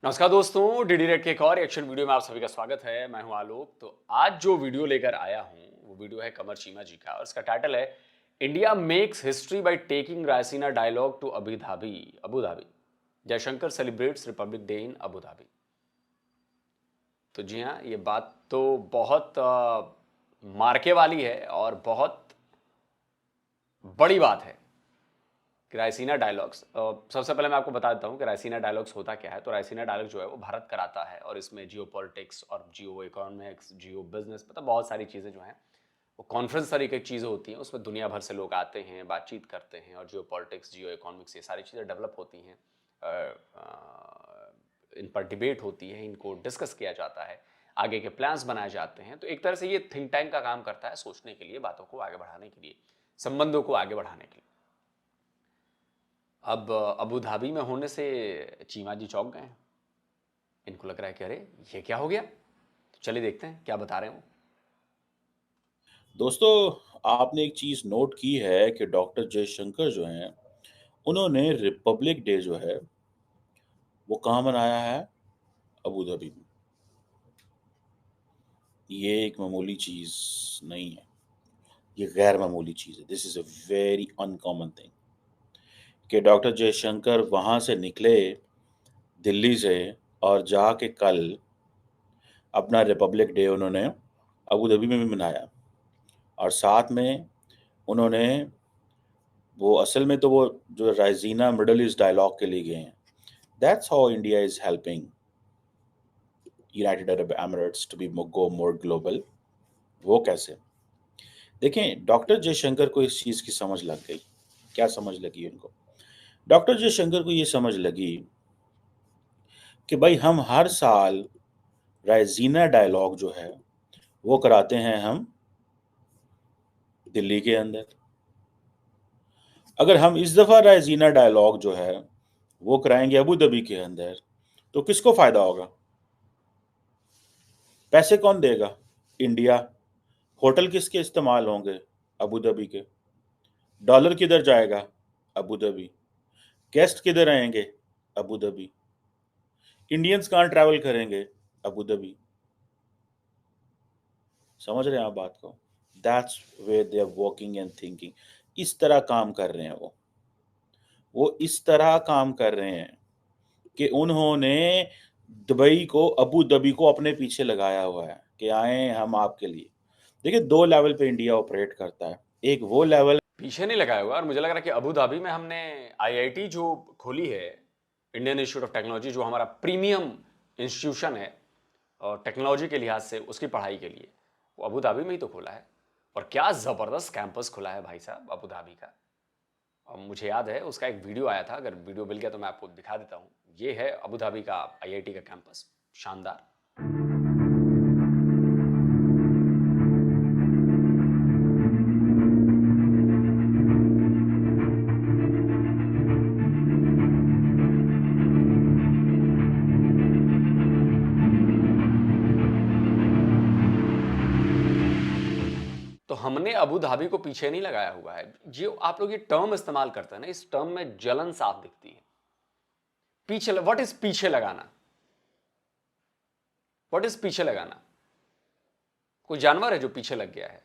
नमस्कार दोस्तों, DD red के एक और रिएक्शन वीडियो में आप सभी का स्वागत है। मैं हूं आलोक। तो आज जो वीडियो लेकर आया हूं वो वीडियो है कमर चीमा जी का और इसका टाइटल है India makes history by taking Raisina dialogue to Abu Dhabi. Jaishankar celebrates Republic Day in Abu Dhabi. तो जी हाँ, ये बात तो बहुत मार्के वाली है और बहुत बड़ी बात है कि रायसीना डायलॉग्स। सबसे पहले मैं आपको बता देता हूँ कि रायसीना डायलॉग्स होता क्या है। तो रायसीना डायलॉग जो है वो भारत कराता है और इसमें जियो पॉलिटिक्स और जियो इकोनॉमिक्स, जियो बिजनेस, मतलब बहुत सारी चीज़ें जो हैं वो कॉन्फ्रेंस तरीके की चीज़ें होती हैं। उसमें दुनिया भर से लोग आते हैं, बातचीत करते हैं और जियो पॉलिटिक्स, जियो इकोनॉमिक्स, ये सारी चीज़ें डेवलप होती हैं। इन पर डिबेट होती है, इनको डिस्कस किया जाता है, आगे के प्लान्स बनाए जाते हैं। तो एक तरह से ये थिंक टैंक का काम करता है, सोचने के लिए, बातों को आगे बढ़ाने के लिए, संबंधों को आगे बढ़ाने के लिए। अब अबू धाबी में होने से चीमा जी चौंक गए हैं। इनको लग रहा है कि अरे ये क्या हो गया। तो चलिए देखते हैं क्या बता रहे हो। दोस्तों, आपने एक चीज़ नोट की है कि डॉक्टर जयशंकर जो हैं, उन्होंने रिपब्लिक डे जो है, वो कहाँ मनाया है? अबू धाबी में। ये एक मामूली चीज़ नहीं है, ये गैर मामूली चीज़ है। This is a very uncommon thing कि डॉक्टर जयशंकर वहाँ से निकले दिल्ली से और जाके कल अपना रिपब्लिक डे उन्होंने अबू धाबी में भी मनाया और साथ में उन्होंने वो असल में तो वो जो राइज़ीना मिडल ईस्ट डायलॉग के लिए गए हैं। That's how India is helping United Arab Emirates to be go more global. वो कैसे? देखें, डॉक्टर जयशंकर को इस चीज़ की समझ लग गई। क्या समझ लगी उनको? डॉक्टर जयशंकर को ये समझ लगी कि भाई हम हर साल रायज़ीना डायलॉग जो है, वो कराते हैं हम दिल्ली के अंदर। अगर हम इस दफ़ा रायज़ीना डायलॉग जो है, वो कराएंगे अबू धाबी के अंदर, तो किसको फ़ायदा होगा? पैसे कौन देगा? इंडिया। होटल किसके इस्तेमाल होंगे? अबू धाबी के। डॉलर किधर जाएगा? Abu Dhabi. गेस्ट किधर आएंगे? Abu Dhabi. इंडियंस कहाँ ट्रैवल करेंगे? Abu Dhabi. समझ रहे हैं आप बात को? That's way they are working and thinking. इस तरह काम कर रहे हैं वो इस तरह काम कर रहे हैं कि उन्होंने दुबई को, अबू धाबी को अपने पीछे लगाया हुआ है कि आए हम आपके लिए। देखिए, दो लेवल पे इंडिया ऑपरेट करता है। एक वो लेवल पीछे नहीं लगाया हुआ और मुझे लग रहा है कि अबू धाबी में हमने आईआईटी जो खोली है, इंडियन इंस्टीट्यूट ऑफ टेक्नोलॉजी, जो हमारा प्रीमियम इंस्टीट्यूशन है और टेक्नोलॉजी के लिहाज से उसकी पढ़ाई के लिए, वो अबू धाबी में ही तो खोला है। और क्या ज़बरदस्त कैंपस खुला है भाई साहब अबू धाबी का। और मुझे याद है उसका एक वीडियो आया था, अगर वीडियो मिल गया तो मैं आपको दिखा देता हूँ। ये है अबू धाबी का आईआईटी का कैंपस, शानदार। तो हमने अबू धाबी को पीछे नहीं लगाया हुआ है। जो आप लोग ये टर्म इस्तेमाल करते हैं ना, इस टर्म में जलन साफ दिखती है। पीछे, व्हाट इज पीछे लगाना? व्हाट इज पीछे लगाना? कोई जानवर है जो पीछे लग गया है?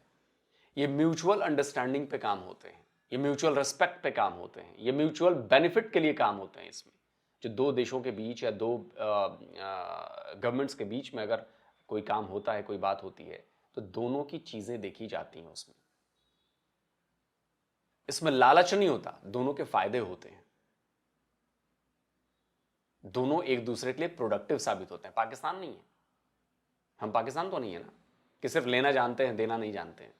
ये म्यूचुअल अंडरस्टैंडिंग पे काम होते हैं, ये म्यूचुअल रिस्पेक्ट पे काम होते हैं, ये म्यूचुअल बेनिफिट के लिए काम होते हैं। इसमें जो दो देशों के बीच या दो गवर्नमेंट्स के बीच में अगर कोई काम होता है, कोई बात होती है, तो दोनों की चीजें देखी जाती हैं उसमें। इसमें लालच नहीं होता, दोनों के फायदे होते हैं, दोनों एक दूसरे के लिए प्रोडक्टिव साबित होते हैं। पाकिस्तान नहीं है, हम पाकिस्तान तो नहीं है ना कि सिर्फ लेना जानते हैं, देना नहीं जानते हैं।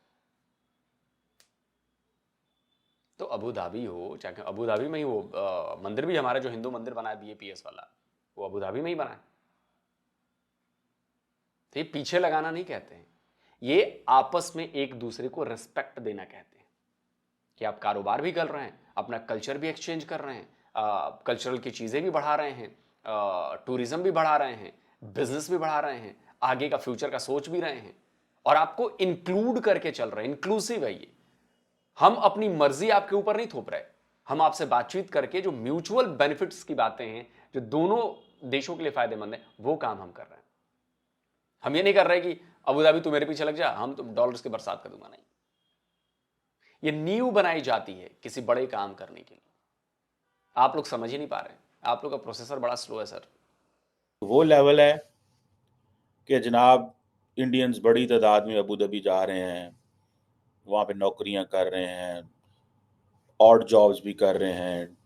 तो अबू धाबी हो, चाहे अबू धाबी में ही वो मंदिर भी हमारा जो हिंदू मंदिर बना है बीएपीएस वाला, वो अबू धाबी में ही बना है। तो ये पीछे लगाना नहीं कहते हैं, ये आपस में एक दूसरे को रिस्पेक्ट देना कहते हैं कि आप कारोबार भी कर रहे हैं, अपना कल्चर भी एक्सचेंज कर रहे हैं, कल्चरल की चीज़ें भी बढ़ा रहे हैं, टूरिज्म भी बढ़ा रहे हैं, बिजनेस भी बढ़ा रहे हैं, आगे का फ्यूचर का सोच भी रहे हैं और आपको इंक्लूड करके चल रहे हैं। इंक्लूसिव है ये। हम अपनी मर्जी आपके ऊपर नहीं थोप रहे, हम आपसे बातचीत करके जो म्यूचुअल बेनिफिट्स की बातें हैं, जो दोनों देशों के लिए फायदेमंद है, वो काम हम कर रहे हैं। हम ये नहीं कर रहे कि अबू धाबी तू मेरे पीछे लग जा, हम तो डॉलर्स की बरसात कर दूंगा, नहीं। ये नींव बनाई जाती है किसी बड़े काम करने के लिए। आप लोग समझ ही नहीं पा रहे हैं, आप लोग का प्रोसेसर बड़ा स्लो है सर। वो लेवल है कि जनाब इंडियंस बड़ी तादाद में अबू धाबी जा रहे हैं, वहाँ पे नौकरियां कर रहे हैं, ऑड जॉब्स भी कर रहे हैं,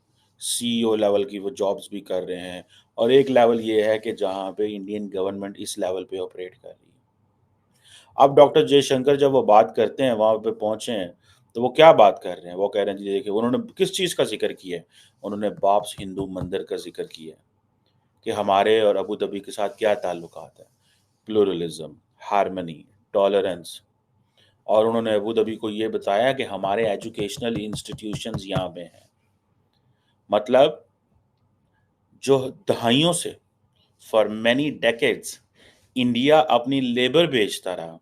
सीईओ लेवल की वो जॉब्स भी कर रहे हैं। और एक लेवल ये है कि जहाँ पे इंडियन गवर्नमेंट इस लेवल पे ऑपरेट कर रही है। अब डॉक्टर जयशंकर जब वो बात करते हैं, वहाँ पे पहुँचे हैं, तो वो क्या बात कर रहे हैं? वो कह रहे हैं जी देखिए, उन्होंने किस चीज़ का जिक्र किया है? उन्होंने बाब्स हिंदू मंदिर का जिक्र किया है कि हमारे और अबू धाबी के साथ क्या ताल्लुकात है, प्लूरलिज्म, हार्मनी, टॉलरेंस। और उन्होंने अबू धाबी को ये बताया कि हमारे एजुकेशनल इंस्टीट्यूशंस यहाँ पे हैं। मतलब जो दहाइयों से, फॉर मैनी डेकेड्स, इंडिया अपनी लेबर बेचता रहा,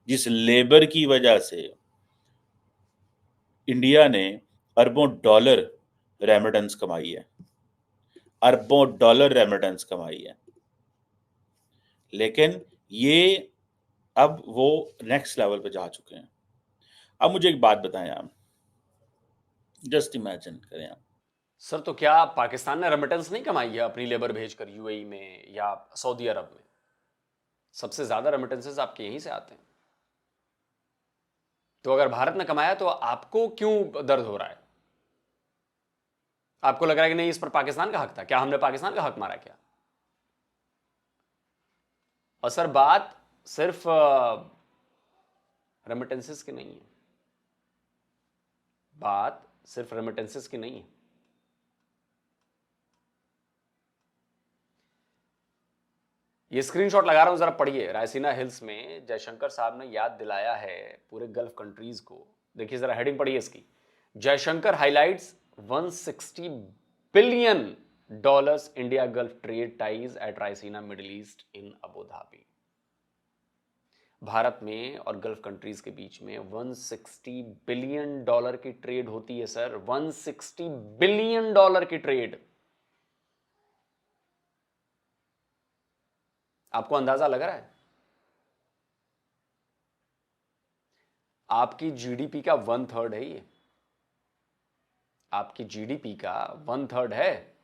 जिस लेबर की वजह से इंडिया ने अरबों डॉलर रेमिटेंस कमाई है, अरबों डॉलर रेमिटेंस कमाई है। लेकिन ये अब वो नेक्स्ट लेवल पे जा चुके हैं। अब मुझे एक बात बताएं आप, जस्ट इमेजिन करें आप, सर तो क्या पाकिस्तान ने रेमिटेंस नहीं कमाई है अपनी लेबर भेजकर यूएई में या सऊदी अरब में? सबसे ज्यादा रेमिटेंसेस आपके यहीं से आते हैं। तो अगर भारत ने कमाया तो आपको क्यों दर्द हो रहा है? आपको लग रहा है कि नहीं, इस पर पाकिस्तान का हक था? क्या हमने पाकिस्तान का हक मारा क्या? और सर बात सिर्फ रेमिटेंसेस की नहीं है, बात सिर्फ रेमिटेंसेस की नहीं है। ये स्क्रीनशॉट लगा रहा हूं, जरा पढ़िए। रायसीना हिल्स में जयशंकर साहब ने याद दिलाया है पूरे गल्फ कंट्रीज को। देखिए जरा हेडिंग पढ़िए इसकी। Jaishankar highlights 160 billion dollars India Gulf trade ties at Raisina Middle East in Abu Dhabi. Bharat में और गल्फ कंट्रीज के बीच में 160 बिलियन डॉलर की ट्रेड होती है सर। 160 बिलियन डॉलर की ट्रेड। आपको अंदाजा लग रहा है? आपकी जीडीपी का 1/3 है ये। आपकी जीडीपी का 1/3 है।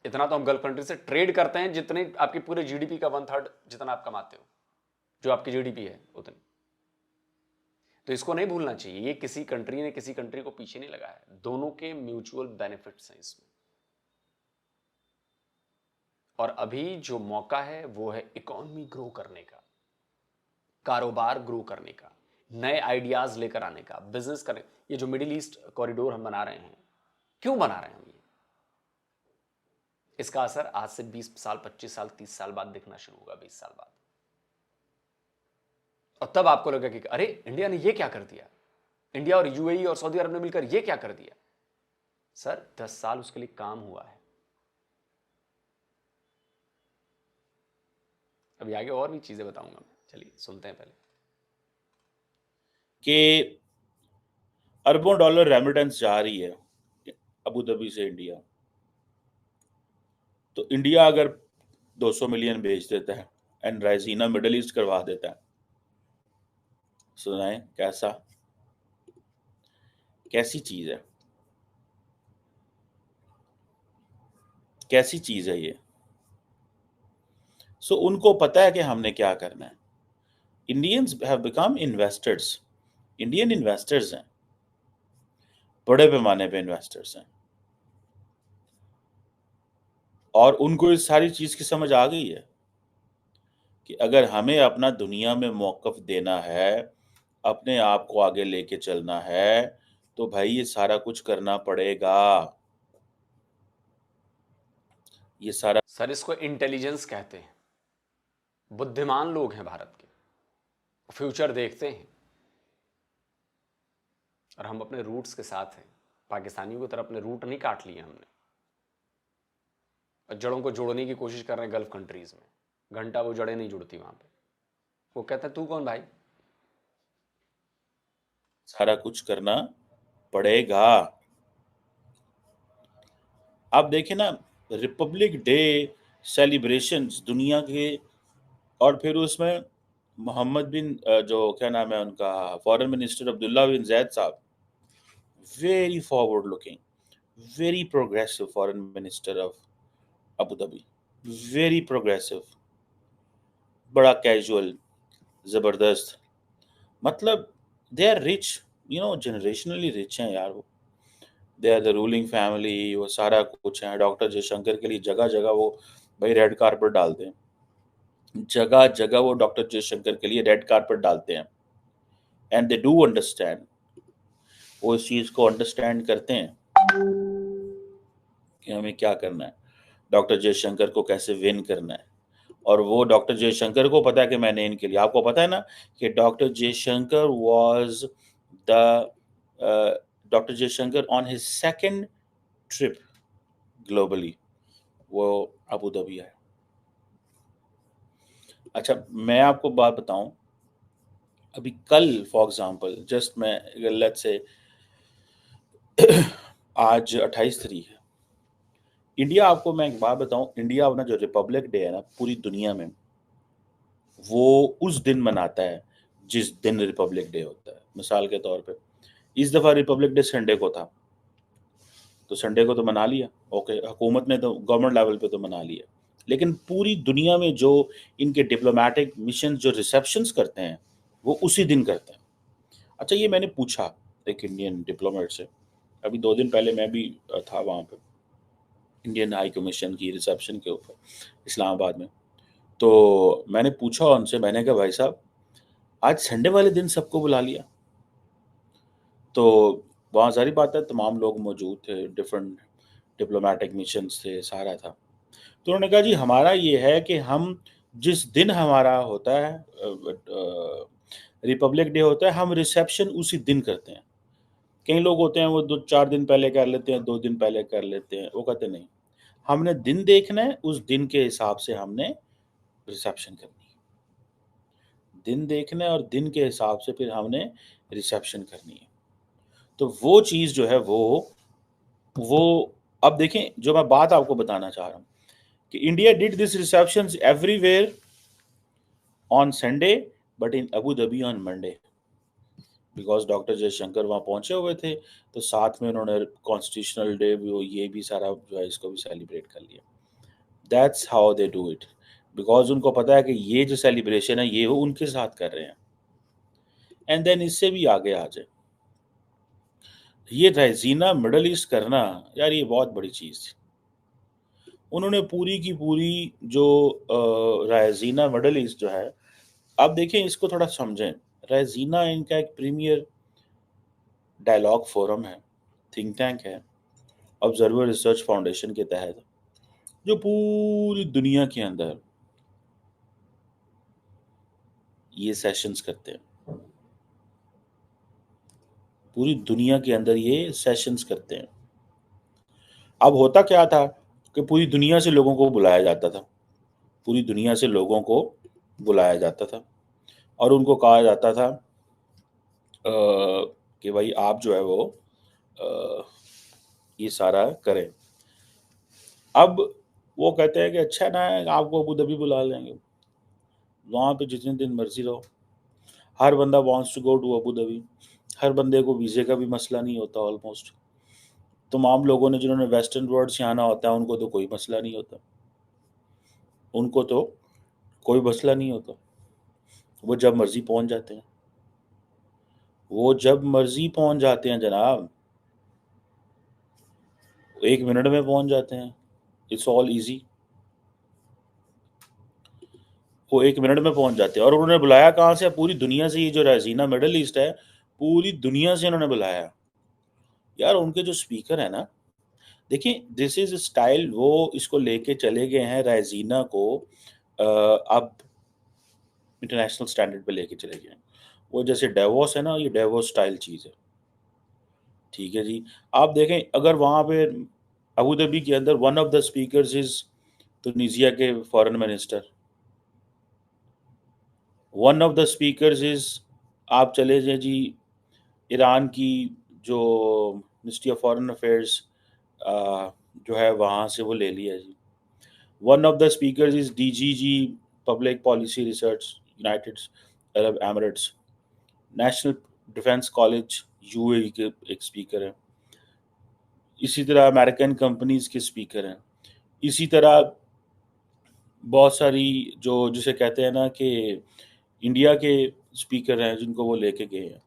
इतना तो हम गल्फ कंट्री से ट्रेड करते हैं जितने आपकी पूरे जीडीपी का 1/3 जितना आप कमाते हो, जो आपकी जीडीपी है उतनी। तो इसको नहीं भूलना चाहिए। ये किसी कंट्री ने किसी कंट्री को पीछे नहीं लगाया है, दोनों के म्यूचुअल बेनिफिट्स हैं इसमें। और अभी जो मौका है वो है इकोनॉमी ग्रो करने का, कारोबार ग्रो करने का, नए आइडियाज लेकर आने का, बिजनेस करने। ये जो मिडिल ईस्ट कॉरिडोर हम बना रहे हैं, क्यों बना रहे हैं हम ये? इसका असर आज से 20 साल, 25 साल, 30 साल बाद दिखना शुरू होगा, 20 साल बाद। और तब आपको लगेगा कि अरे इंडिया ने ये क्या कर दिया, इंडिया और यूएई और सऊदी अरब ने मिलकर ये क्या कर दिया। सर 10 साल उसके लिए काम हुआ है। अभी आगे और भी चीजें बताऊंगा मैं, चलिए सुनते हैं पहले। कि अरबों डॉलर रेमिटेंस जा रही है अबू धाबी से इंडिया। तो इंडिया अगर 200 मिलियन भेज देता है एंड रायसीना मिडिल ईस्ट करवा देता है, सुनाए कैसा, कैसी चीज है, कैसी चीज है ये। सो उनको पता है कि हमने क्या करना है। Indians have become investors, Indian investors हैं, बड़े पैमाने पे इन्वेस्टर्स हैं। और उनको इस सारी चीज की समझ आ गई है कि अगर हमें अपना दुनिया में मौकफ देना है, अपने आप को आगे लेके चलना है, तो भाई ये सारा कुछ करना पड़ेगा। ये सारा सर इसको इंटेलिजेंस कहते हैं। बुद्धिमान लोग हैं भारत के, फ्यूचर देखते हैं। और हम अपने रूट्स के साथ हैं, पाकिस्तानियों की तरह अपने रूट नहीं काट लिए हमने। और जड़ों को जोड़ने की कोशिश कर रहे हैं गल्फ कंट्रीज में। घंटा वो जड़ें नहीं जुड़ती वहां पे। वो कहता है तू कौन भाई? सारा कुछ करना पड़ेगा। आप देखें ना, रिपब्लिक डे सेलिब्रेशंस दुनिया के, और फिर उसमें मोहम्मद बिन जो क्या नाम है उनका, foreign minister Abdullah bin Zayed साहब, very forward looking, very progressive foreign minister of Abu Dhabi, very progressive, बड़ा कैजुअल, जबरदस्त, मतलब they are rich, generationally rich हैं यार वो। They are the ruling family, वो सारा कुछ है। डॉक्टर जयशंकर के लिए जगह जगह वो भाई रेड कारपेट डालते हैं, जगह जगह वो डॉक्टर जयशंकर के लिए रेड कारपेट डालते हैं। एंड दे डू अंडरस्टैंड, वो इस चीज़ को अंडरस्टैंड करते हैं कि हमें क्या करना है, डॉक्टर जयशंकर को कैसे विन करना है। और वो डॉक्टर जयशंकर को पता है कि मैंने इनके लिए, आपको पता है ना कि doctor Jaishankar was the doctor Jaishankar on his second trip globally, वो अबू धाबी है। अच्छा, मैं आपको बात बताऊं, अभी कल फॉर एग्जांपल, जस्ट मैं लेट्स से आज 28 तारीख है, इंडिया, आपको मैं एक बात बताऊं, इंडिया अपना जो रिपब्लिक डे है ना पूरी दुनिया में, वो उस दिन मनाता है जिस दिन रिपब्लिक डे होता है। मिसाल के तौर पे इस दफ़ा रिपब्लिक डे संडे को था, तो संडे को तो मना लिया, ओके, हुकूमत ने तो गवर्नमेंट लेवल पे तो मना लिया, लेकिन पूरी दुनिया में जो इनके डिप्लोमेटिक मिशन जो रिसेप्शंस करते हैं वो उसी दिन करते हैं। अच्छा, ये मैंने पूछा एक इंडियन डिप्लोमेट से, अभी 2 दिन पहले मैं भी था वहाँ पे इंडियन हाई कमीशन की रिसेप्शन के ऊपर इस्लामाबाद में। तो मैंने पूछा उनसे, मैंने कहा भाई साहब आज संडे वाले दिन सबको बुला लिया? तो वहाँ ज़ाहिर बात है तमाम लोग मौजूद थे, डिफरेंट डिप्लोमेटिक मिशंस थे, सारा था। तो उन्होंने कहा जी हमारा ये है कि हम जिस दिन हमारा होता है रिपब्लिक डे होता है, हम रिसेप्शन उसी दिन करते हैं। कई लोग होते हैं वो 2-4 दिन पहले कर लेते हैं, 2 दिन पहले कर लेते हैं, वो कहते नहीं, हमने दिन देखना है, उस दिन के हिसाब से हमने रिसेप्शन करनी है। दिन देखना है और दिन के हिसाब से फिर हमने रिसेप्शन करनी है। तो वो चीज़ जो है वो अब देखें, जो मैं बात आपको बताना चाह रहा हूँ कि India did this receptions everywhere on Sunday but in Abu Dhabi on Monday, because doctor Jaishankar वहाँ पहुंचे हुए थे, तो साथ में उन्होंने कॉन्स्टिट्यूशनल डे भी, ये भी सारा जो है इसको भी सेलिब्रेट कर लिया। That's how they do it, because उनको पता है कि ये जो सेलिब्रेशन है ये वो उनके साथ कर रहे हैं। एंड देन इससे भी आगे आ जाए, ये रेजीना मिडल ईस्ट करना, यार ये बहुत बड़ी चीज़ थी। उन्होंने पूरी की पूरी जो रेजीना मिडल ईस्ट जो है, आप देखें इसको थोड़ा समझें। रेजीना इनका एक प्रीमियर डायलॉग फोरम है, थिंक टैंक है, ऑब्जर्वर रिसर्च फाउंडेशन के तहत, जो पूरी दुनिया के अंदर ये सेशंस करते हैं, पूरी दुनिया के अंदर ये सेशंस करते हैं। अब होता क्या था कि पूरी दुनिया से लोगों को बुलाया जाता था, पूरी दुनिया से लोगों को बुलाया जाता था और उनको कहा जाता था कि भाई आप जो है वो अ, ये सारा करें। अब वो कहते हैं कि अच्छा ना है, आपको अबू धाबी बुला लेंगे, वहाँ पे जितने दिन मर्जी रहो। हर बंदा wants to go to Abu Dhabi, हर बंदे को वीज़े का भी मसला नहीं होता ऑलमोस्ट। तमाम लोगों ने जिन्होंने वेस्टर्न वर्ल्ड से आना होता है उनको तो कोई मसला नहीं होता, उनको तो कोई मसला नहीं होता, वो जब मर्जी पहुंच जाते हैं, वो जब मर्जी पहुंच जाते हैं जनाब, 1 मिनट में पहुंच जाते हैं, इट्स ऑल इजी, वो 1 मिनट में पहुंच जाते हैं। और उन्होंने बुलाया कहाँ से? पूरी दुनिया से। ये जो रेजीना मिडल ईस्ट है, पूरी दुनिया से उन्होंने बुलाया यार। उनके जो स्पीकर है ना, देखिए दिस इज स्टाइल, वो इसको लेके चले गए हैं रेजीना को, अब इंटरनेशनल स्टैंडर्ड पे लेके चले गए हैं। वो जैसे डेवोस है ना, ये डेवोस स्टाइल चीज़ है, ठीक है जी। आप देखें अगर वहाँ पे अबू धाबी के अंदर one of the speakers is Tunisia के foreign minister, one of the speakers is, आप चले जाए जी ईरान की जो मिनिस्ट्री ऑफ फॉरेन अफेयर्स जो है वहाँ से वो ले लिया जी। One of the speakers is DGG public policy research United Arab Emirates. National defence college UAE के एक स्पीकर हैं। इसी तरह अमेरिकन कंपनीज के स्पीकर हैं। इसी तरह बहुत सारी जो जिसे कहते हैं ना कि इंडिया के स्पीकर हैं जिनको वो लेके गए हैं।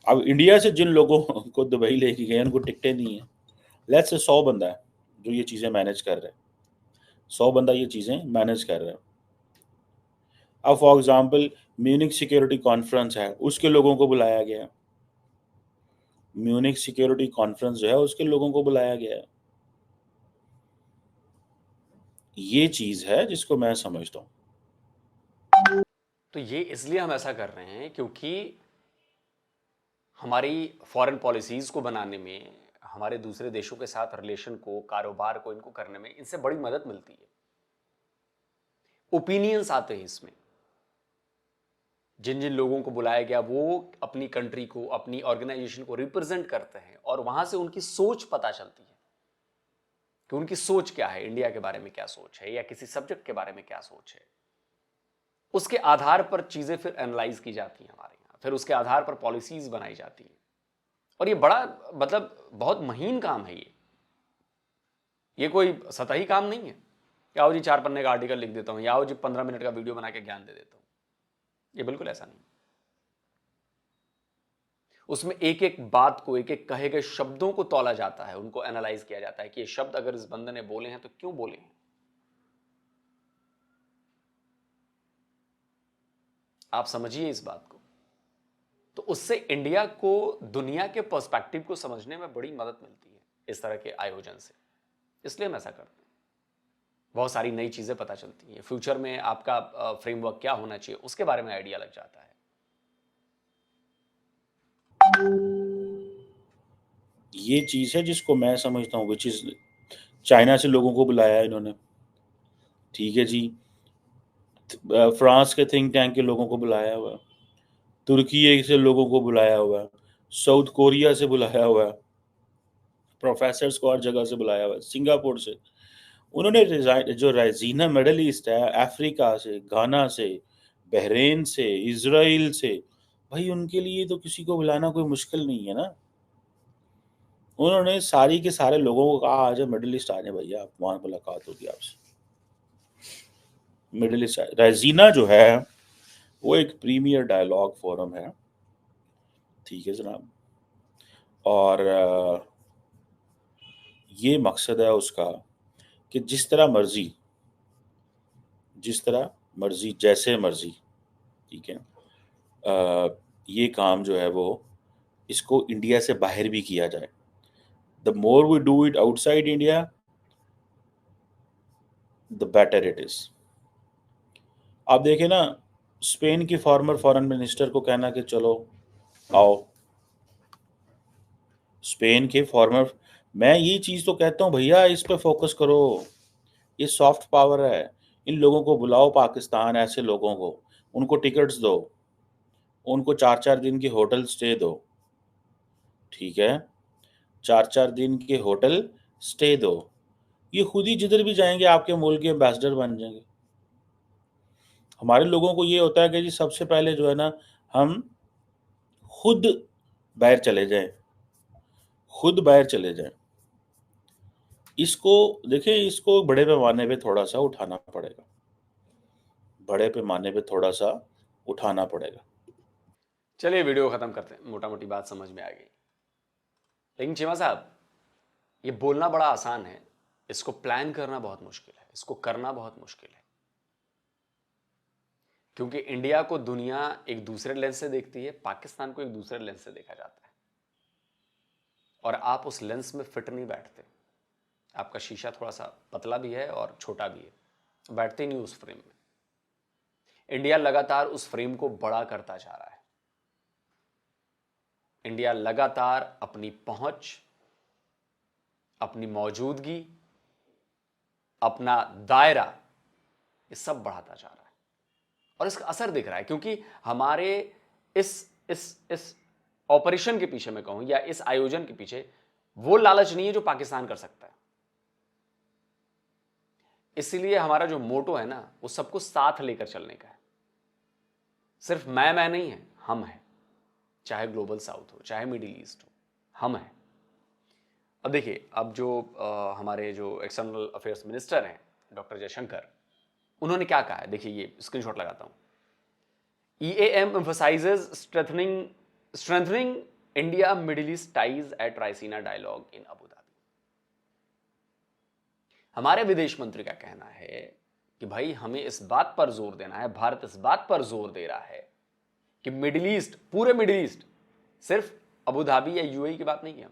अब इंडिया से जिन लोगों को दुबई लेके गए हैं उनको टिकटें नहीं है। लेट्स से 100 बंदा है जो ये चीज़ें मैनेज कर रहे हैं। 100 बंदा ये चीज़ें मैनेज कर रहा है। अब for example Munich security conference है, उसके लोगों को बुलाया गया है। म्यूनिक सिक्योरिटी कॉन्फ्रेंस जो है उसके लोगों को बुलाया गया है। ये चीज़ है जिसको मैं समझता हूँ। तो ये इसलिए हम ऐसा कर रहे हैं क्योंकि हमारी फॉरेन पॉलिसीज को बनाने में, हमारे दूसरे देशों के साथ रिलेशन को, कारोबार को, इनको करने में इनसे बड़ी मदद मिलती है। ओपिनियंस आते हैं इसमें। जिन जिन लोगों को बुलाया गया वो अपनी कंट्री को, अपनी ऑर्गेनाइजेशन को रिप्रेजेंट करते हैं और वहां से उनकी सोच पता चलती है कि उनकी सोच क्या है, इंडिया के बारे में क्या सोच है या किसी सब्जेक्ट के बारे में क्या सोच है। उसके आधार पर चीजें फिर एनालाइज की जाती हैं हमारे यहाँ, फिर उसके आधार पर पॉलिसीज बनाई जाती हैं। और ये बड़ा मतलब बहुत महीन काम है ये कोई सतही काम नहीं है। या जी 4 पन्ने का आर्टिकल लिख देता हूं, या जी 15 मिनट का वीडियो बना के ज्ञान दे देता हूं। ये बिल्कुल ऐसा नहीं। उसमें एक एक बात को, एक एक कहे गए शब्दों को तौला जाता है, उनको एनालाइज किया जाता है कि ये शब्द अगर इस बंदे ने बोले हैं तो क्यों बोले हैं। आप समझिए इस बात को। तो उससे इंडिया को दुनिया के पर्सपेक्टिव को समझने में बड़ी मदद मिलती है इस तरह के आयोजन से। इसलिए हम ऐसा करते हैं। बहुत सारी नई चीजें पता चलती हैं। फ्यूचर में आपका फ्रेमवर्क क्या होना चाहिए उसके बारे में आइडिया लग जाता है। ये चीज़ है जिसको मैं समझता हूँ, विच इज चाइना से लोगों को बुलाया है इन्होंने, ठीक है जी। फ्रांस के थिंक टैंक के लोगों को बुलाया हुआ है, तुर्की से लोगों को बुलाया हुआ है, साउथ कोरिया से बुलाया हुआ है, प्रोफेसर्स को हर जगह से बुलाया हुआ है, सिंगापुर से। उन्होंने जो राइजीना मिडल ईस्ट है, अफ्रीका से, घाना से, बहरेन से, इसराइल से, भाई उनके लिए तो किसी को बुलाना कोई मुश्किल नहीं है ना। उन्होंने सारी के सारे लोगों को कहा आ जाए मिडिल ईस्ट, आ जाए भैया, आप वहाँ मुलाकात होगी आपसे। मिडिल ईस्ट राइजीना जो है वो एक प्रीमियर डायलॉग फोरम है, ठीक है जनाब। और ये मकसद है उसका कि जिस तरह मर्जी जैसे मर्जी, ठीक है, ये काम जो है वो इसको इंडिया से बाहर भी किया जाए। The more we do it outside India the better it is. आप देखें ना, स्पेन की फॉर्मर फॉरेन मिनिस्टर को कहना कि चलो आओ, स्पेन के फॉर्मर, मैं ये चीज़ तो कहता हूँ भैया इस पे फोकस करो, ये सॉफ्ट पावर है। इन लोगों को बुलाओ पाकिस्तान, ऐसे लोगों को उनको टिकट्स दो, उनको 4-4 दिन की होटल स्टे दो, ठीक है, 4-4 दिन के होटल स्टे दो। ये खुद ही जिधर भी जाएंगे आपके मुल्क के एम्बेसडर बन जाएंगे। हमारे लोगों को ये होता है कि जी सबसे पहले जो है ना, हम खुद बाहर चले जाएं, खुद बाहर चले जाएं। इसको देखें, इसको बड़े पैमाने पे थोड़ा सा उठाना पड़ेगा, बड़े पैमाने पे थोड़ा सा उठाना पड़ेगा। चलिए वीडियो खत्म करते हैं, मोटा मोटी बात समझ में आ गई। लेकिन चीमा साहब, ये बोलना बड़ा आसान है, इसको प्लान करना बहुत मुश्किल है, इसको करना बहुत मुश्किल है। क्योंकि इंडिया को दुनिया एक दूसरे लेंस से देखती है, पाकिस्तान को एक दूसरे लेंस से देखा जाता है, और आप उस लेंस में फिट नहीं बैठते। आपका शीशा थोड़ा सा पतला भी है और छोटा भी है, बैठते नहीं उस फ्रेम में। इंडिया लगातार उस फ्रेम को बड़ा करता जा रहा है। इंडिया लगातार अपनी पहुंच, अपनी मौजूदगी, अपना दायरा, ये सब बढ़ाता जा रहा है। और इसका असर दिख रहा है, क्योंकि हमारे इस ऑपरेशन के पीछे मैं कहूं, या इस आयोजन के पीछे वो लालच नहीं है जो पाकिस्तान कर सकता है। इसीलिए हमारा जो मोटो है ना, वो सबको साथ लेकर चलने का है। सिर्फ मैं नहीं है, हम है। चाहे ग्लोबल साउथ हो, चाहे मिडिल ईस्ट हो, हम है। अब देखिए, अब जो हमारे जो एक्सटर्नल अफेयर्स मिनिस्टर हैं डॉक्टर जयशंकर, उन्होंने क्या कहा है, देखिए ये स्क्रीनशॉट लगाता हूं। EAM emphasizes strengthening India Middle East ties at Raisina dialogue in Abu Dhabi। हमारे विदेश मंत्री का कहना है कि भाई हमें इस बात पर जोर देना है, भारत इस बात पर जोर दे रहा है कि मिडिल ईस्ट, पूरे मिडिल ईस्ट, सिर्फ अबू धाबी या UAE की बात नहीं है,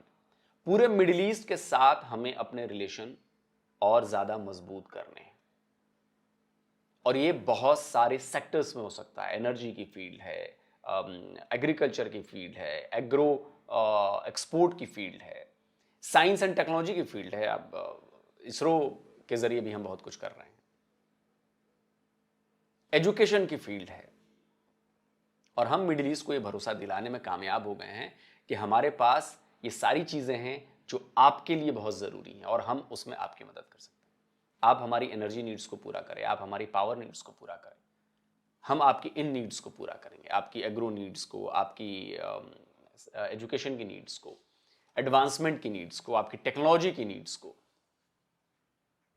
पूरे मिडिल ईस्ट के साथ हमें अपने रिलेशन और ज्यादा मजबूत करने हैं। और ये बहुत सारे सेक्टर्स में हो सकता है। एनर्जी की फील्ड है, एग्रीकल्चर की फील्ड है, एग्रो एक्सपोर्ट की फील्ड है, साइंस एंड टेक्नोलॉजी की फील्ड है। अब इसरो के जरिए भी हम बहुत कुछ कर रहे हैं, एजुकेशन की फील्ड है। और हम मिडिल ईस्ट को ये भरोसा दिलाने में कामयाब हो गए हैं कि हमारे पास ये सारी चीजें हैं जो आपके लिए बहुत जरूरी हैं और हम उसमें आपकी मदद कर सकते हैं। आप हमारी एनर्जी नीड्स को पूरा करें, आप हमारी पावर नीड्स को पूरा करें, हम आपकी इन नीड्स को पूरा करेंगे, आपकी एग्रो नीड्स को, आपकी एजुकेशन की नीड्स को, एडवांसमेंट की नीड्स को, आपकी टेक्नोलॉजी की नीड्स को।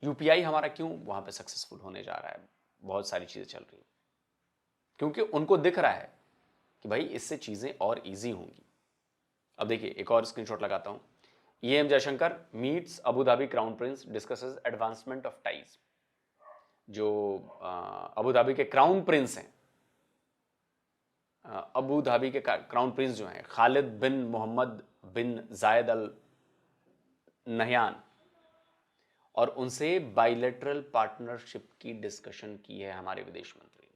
UPI हमारा क्यों वहां पे सक्सेसफुल होने जा रहा है, बहुत सारी चीजें चल रही हैं, क्योंकि उनको दिख रहा है कि भाई इससे चीजें और इजी होंगी। अब देखिए एक और स्क्रीनशॉट लगाता हूं। EAM Jaishankar meets Abu Dhabi crown Prince, discusses advancement of ties. जो अबू धाबी के क्राउन प्रिंस हैं, अबू धाबी के क्राउन प्रिंस जो हैं खालिद बिन मोहम्मद बिन जायद अल नहयान, और उनसे बाइलेटरल पार्टनरशिप की डिस्कशन की है हमारे विदेश मंत्री ने।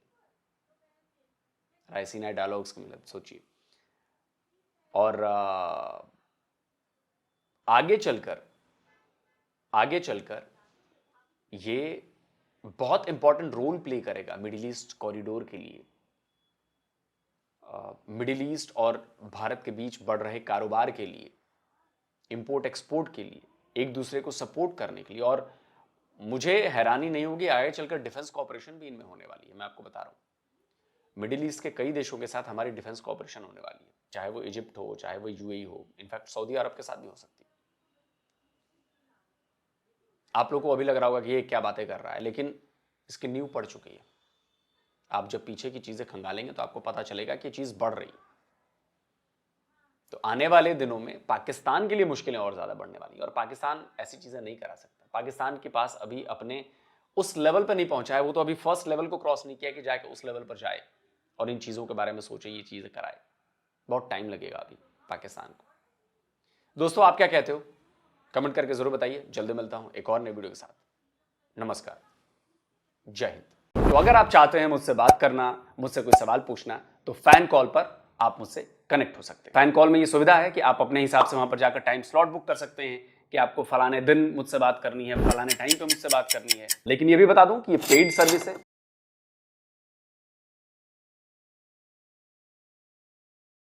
रायसीना डायलॉग्स की मतलब सोचिए। और आगे चलकर ये बहुत इंपॉर्टेंट रोल प्ले करेगा मिडिल ईस्ट कॉरिडोर के लिए, मिडिल ईस्ट और भारत के बीच बढ़ रहे कारोबार के लिए, इंपोर्ट एक्सपोर्ट के लिए, एक दूसरे को सपोर्ट करने के लिए। और मुझे हैरानी नहीं होगी आगे चलकर डिफेंस कॉपरेशन भी इनमें होने वाली है। मैं आपको बता रहा हूं, मिडिल ईस्ट के कई देशों के साथ हमारी डिफेंस कॉपरेशन होने वाली है, चाहे वो इजिप्ट हो, चाहे वो UAE हो, इनफैक्ट सऊदी अरब के साथ भी हो सकती है। आप लोगों को अभी लग रहा होगा कि ये क्या बातें कर रहा है, लेकिन इसकी नींव पड़ चुकी है। आप जब पीछे की चीजें खंगालेंगे तो आपको पता चलेगा कि चीज बढ़ रही है। तो आने वाले दिनों में पाकिस्तान के लिए मुश्किलें और ज्यादा बढ़ने वाली है, और पाकिस्तान ऐसी चीजें नहीं करा सकता। पाकिस्तान के पास अभी अपने उस लेवल पर नहीं पहुंचा है, वो तो अभी फर्स्ट लेवल को क्रॉस नहीं किया कि जाके उस लेवल पर जाए और इन चीजों के बारे में सोचे, ये चीजें कराए। बहुत टाइम लगेगा अभी पाकिस्तान को। दोस्तों आप क्या कहते हो, कमेंट करके जरूर बताइए। जल्दी मिलता हूं एक और नए वीडियो के साथ। नमस्कार, जय हिंद। तो अगर आप चाहते हैं मुझसे बात करना, मुझसे कोई सवाल पूछना, तो फैन कॉल पर आप मुझसे कनेक्ट हो सकते हैं। फैन कॉल में ये सुविधा है कि आप अपने हिसाब से वहां पर जाकर टाइम स्लॉट बुक कर सकते हैं कि आपको फलाने दिन मुझसे बात करनी है, फलाने टाइम पे मुझसे बात करनी है। लेकिन ये भी बता दूं कि ये पेड सर्विस है,